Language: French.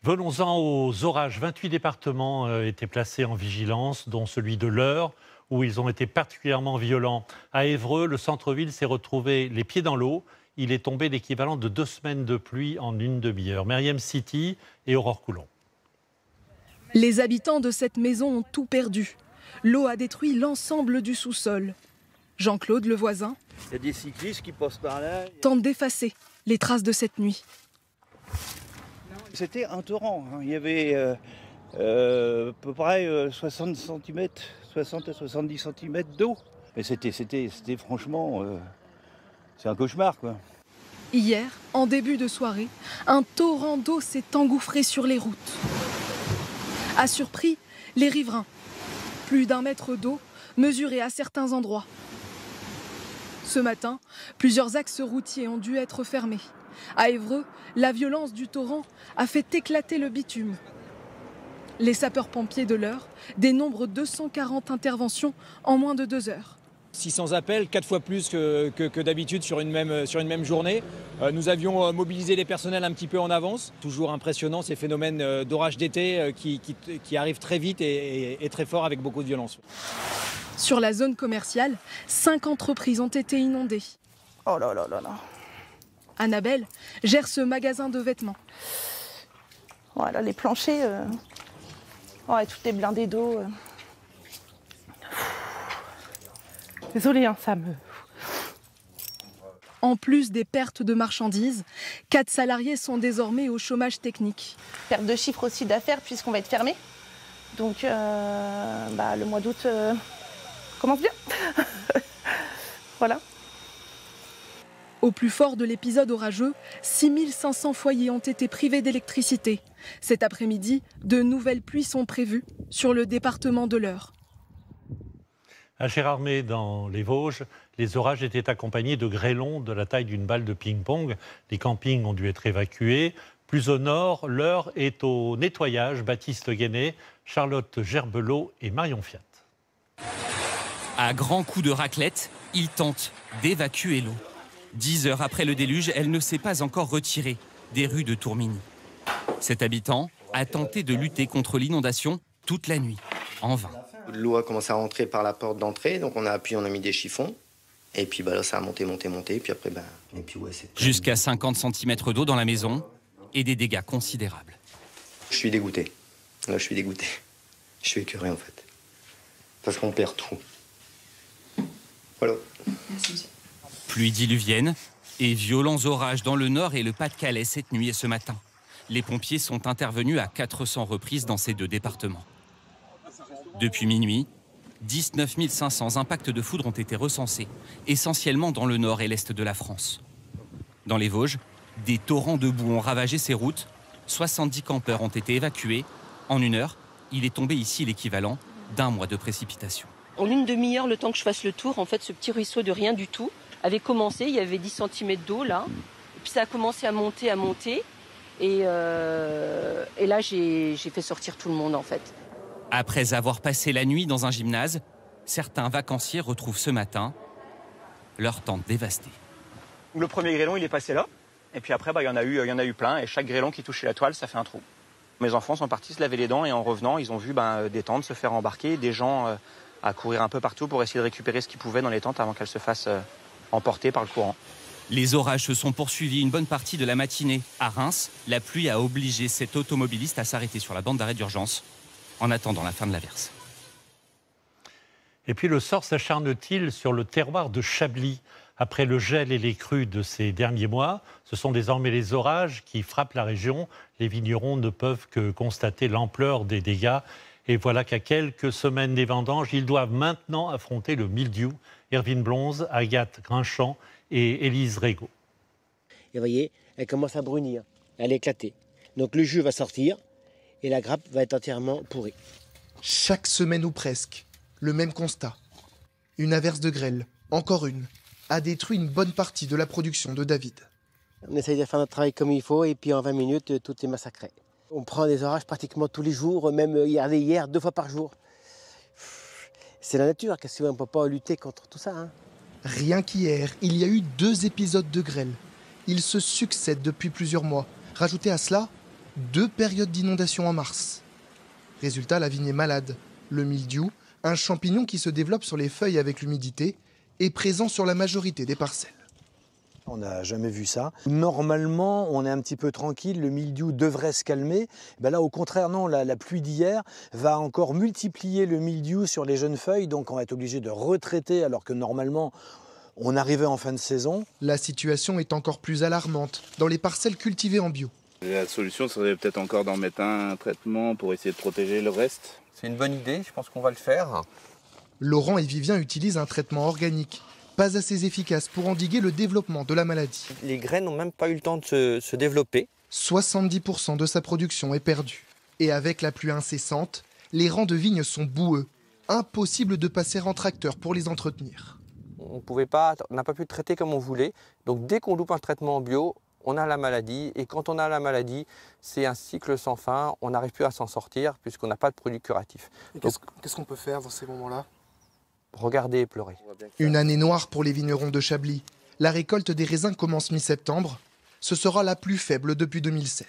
Venons-en aux orages. 28 départements étaient placés en vigilance, dont celui de l'Eure, où ils ont été particulièrement violents. À Évreux, le centre-ville s'est retrouvé les pieds dans l'eau. Il est tombé l'équivalent de 2 semaines de pluie en une demi-heure. Myriam City et Aurore Coulon. Les habitants de cette maison ont tout perdu. L'eau a détruit l'ensemble du sous-sol. Jean-Claude, le voisin, il y a des cyclistes qui passent par là. tente d'effacer les traces de cette nuit. C'était un torrent. Il y avait à peu près 60 à 70 cm d'eau. Mais c'était franchement, c'est un cauchemar, quoi. Hier, en début de soirée, un torrent d'eau s'est engouffré sur les routes. A surpris les riverains. Plus d'1 mètre d'eau mesurée à certains endroits. Ce matin, plusieurs axes routiers ont dû être fermés. À Évreux, la violence du torrent a fait éclater le bitume. Les sapeurs-pompiers de l'Eure dénombrent 240 interventions en moins de 2 heures. 600 appels, 4 fois plus que d'habitude sur une même journée. Nous avions mobilisé les personnels un petit peu en avance. Toujours impressionnant ces phénomènes d'orage d'été qui arrivent très vite et très fort avec beaucoup de violence. Sur la zone commerciale, 5 entreprises ont été inondées. Oh là là là là. Annabelle gère ce magasin de vêtements. Voilà, les planchers, ouais, tout est blindé d'eau. Désolée, hein, ça me... En plus des pertes de marchandises, 4 salariés sont désormais au chômage technique. Perte de chiffre aussi d'affaires puisqu'on va être fermé. Donc le mois d'août commence bien. Voilà. Au plus fort de l'épisode orageux, 6500 foyers ont été privés d'électricité. Cet après-midi, de nouvelles pluies sont prévues sur le département de l'Eure. À Gérardmer, dans les Vosges, les orages étaient accompagnés de grêlons de la taille d'une balle de ping-pong. Les campings ont dû être évacués. Plus au nord, l'Eure est au nettoyage. Baptiste Guénet, Charlotte Gerbelot et Marion Fiat. À grands coups de raclette, ils tentent d'évacuer l'eau. 10 heures après le déluge, elle ne s'est pas encore retirée des rues de Tourmigny. Cet habitant a tenté de lutter contre l'inondation toute la nuit, en vain. L'eau a commencé à rentrer par la porte d'entrée, donc on a appuyé, on a mis des chiffons. Et puis là, ça a monté, puis après, et puis ouais, c'est... Jusqu'à 50 cm d'eau dans la maison et des dégâts considérables. Je suis dégoûté. Là, je suis dégoûté. Je suis écœuré, en fait. Parce qu'on perd tout. Voilà. Pluie diluvienne et violents orages dans le nord et le Pas-de-Calais cette nuit et ce matin. Les pompiers sont intervenus à 400 reprises dans ces 2 départements. Depuis minuit, 19 500 impacts de foudre ont été recensés, essentiellement dans le nord et l'est de la France. Dans les Vosges, des torrents de boue ont ravagé ces routes. 70 campeurs ont été évacués. En 1 heure, il est tombé ici l'équivalent d'1 mois de précipitation. En une demi-heure, le temps que je fasse le tour, en fait, ce petit ruisseau de rien du tout avait commencé. Il y avait 10 cm d'eau là. Et puis ça a commencé à monter. Et là, j'ai fait sortir tout le monde, en fait. Après avoir passé la nuit dans un gymnase, certains vacanciers retrouvent ce matin leur tente dévastée. Le premier grêlon, il est passé là. Et puis après, il y en a eu plein. Et chaque grêlon qui touchait la toile, ça fait un trou. Mes enfants sont partis se laver les dents et en revenant, ils ont vu des tentes se faire embarquer, des gens à courir un peu partout pour essayer de récupérer ce qu'ils pouvaient dans les tentes avant qu'elles se fassent emporter par le courant. Les orages se sont poursuivis une bonne partie de la matinée. À Reims, la pluie a obligé cet automobiliste à s'arrêter sur la bande d'arrêt d'urgence en attendant la fin de l'averse. Et puis le sort s'acharne-t-il sur le terroir de Chablis? Après le gel et les crues de ces derniers mois, ce sont désormais les orages qui frappent la région. Les vignerons ne peuvent que constater l'ampleur des dégâts. Et voilà qu'à quelques semaines des vendanges, ils doivent maintenant affronter le mildiou. Hervine Blonze, Agathe Grinchamp et Élise Régaud. Et vous voyez, elle commence à brunir, elle est éclatée. Donc le jus va sortir et la grappe va être entièrement pourrie. Chaque semaine ou presque, le même constat. Une averse de grêle, encore une, a détruit une bonne partie de la production de David. On essaye de faire notre travail comme il faut et puis en 20 minutes, tout est massacré. On prend des orages pratiquement tous les jours, même hier 2 fois par jour. C'est la nature, qu'est-ce qu'on ne peut pas lutter contre tout ça, hein. Rien qu'hier, il y a eu 2 épisodes de grêle. Ils se succèdent depuis plusieurs mois. Rajoutez à cela 2 périodes d'inondation en mars. Résultat, la vigne est malade. Le mildiou, un champignon qui se développe sur les feuilles avec l'humidité, est présent sur la majorité des parcelles. On n'a jamais vu ça. Normalement, on est un petit peu tranquille, le mildiou devrait se calmer. Ben là, au contraire, non, la pluie d'hier va encore multiplier le mildiou sur les jeunes feuilles, donc on va être obligé de retraiter alors que normalement, on arrivait en fin de saison. La situation est encore plus alarmante dans les parcelles cultivées en bio. La solution serait peut-être encore d'en mettre un traitement pour essayer de protéger le reste. C'est une bonne idée, je pense qu'on va le faire. Laurent et Vivien utilisent un traitement organique, pas assez efficace pour endiguer le développement de la maladie. Les graines n'ont même pas eu le temps de se développer. 70% de sa production est perdue. Et avec la pluie incessante, les rangs de vignes sont boueux. Impossible de passer en tracteur pour les entretenir. On n'a pas pu traiter comme on voulait. Donc dès qu'on loupe un traitement en bio, on a la maladie. Et quand on a la maladie, c'est un cycle sans fin. On n'arrive plus à s'en sortir puisqu'on n'a pas de produit curatif. Qu'est-ce qu'on peut faire dans ces moments-là ? Regarder et pleurer. Une année noire pour les vignerons de Chablis. La récolte des raisins commence mi-septembre. Ce sera la plus faible depuis 2016.